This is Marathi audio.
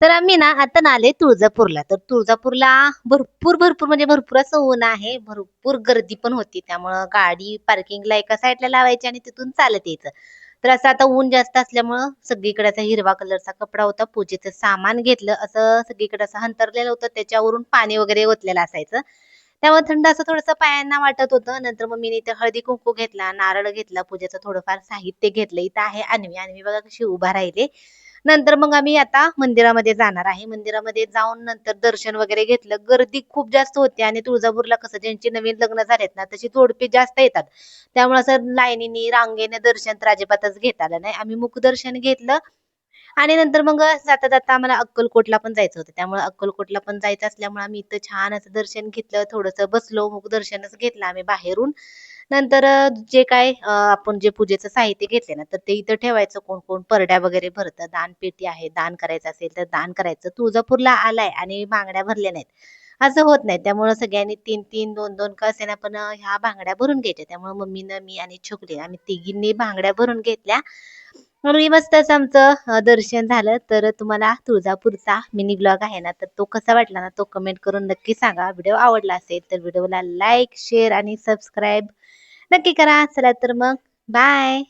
तर आम्ही ना आता ना आले तुळजापूरला. तर तुळजापूरला भरपूर म्हणजे भरपूर असं ऊन आहे. भरपूर गर्दी पण होती. त्यामुळं गाडी पार्किंगला एका साईडला लावायची आणि तिथून चालत यायचं. तर असं आता ऊन जास्त असल्यामुळं सगळीकडे असा हिरवा कलरचा कपडा होता. पूजेचं सामान घेतलं. असं सगळीकडे असं हंतरलेलं होतं. त्याच्यावरून पाणी वगैरे ओतलेलं असायचं. त्यामुळे थंड असं थोडंसं पायांना वाटत होतं. नंतर मम्मीने इथे हळदी-कुंकू घेतला, नारळ घेतला, पूजेचं थोडंफार साहित्य घेतलं. इथं आहे अन्वी. अन्वी बघा कशी उभा राहिली. नंतर मग आम्ही आता मंदिरामध्ये जाणार आहे. मंदिरामध्ये जाऊन नंतर दर्शन वगैरे घेतलं. गर्दी खूप जास्त होती आणि तुळजापूरला कसं ज्यांची नवीन लग्न झालेत ना, तशी जोडपी जास्त येतात. त्यामुळे असं लाईनीनी, रांगेने दर्शन तर अजिबातच घेता आलं नाही. आम्ही मुखदर्शन घेतलं आणि नंतर मग जाता-जाता आम्हाला अक्कलकोटला पण जायचं होतं. त्यामुळे अक्कलकोटला पण जायचं असल्यामुळे आम्ही इथं छान असं दर्शन घेतलं. थोडंसं बसलो, मुखदर्शनच घेतलं आम्ही बाहेरून. नंतर जे काय आपण जे पूजेचं साहित्य घेतले ना, तर ते इथं ठेवायचं. कोण-कोण परड्या वगैरे भरतं. दानपेटी आहे. दान करायचं असेल तर दान करायचं. तुळजापूरला आलाय आणि बांगड्या भरल्या नाहीत, असं होत नाही. त्यामुळं सगळ्यांनी 3-3, 2-2 का असेना पण ह्या बांगड्या भरून घ्यायच्या. त्यामुळे मम्मीनं, मी आणि छोकली आम्ही तिघींनी बांगड्या भरून घेतल्या. आणि मस्त असं आमचं दर्शन झालं. तर तुम्हाला तुळजापूरचा मिनी ब्लॉग आहे ना, तर तो कसा वाटला ना, तो कमेंट करून नक्की सांगा. व्हिडिओ आवडला असेल तर व्हिडिओला लाईक, शेअर आणि सबस्क्राईब नक्की करा. चला तर मग बाय.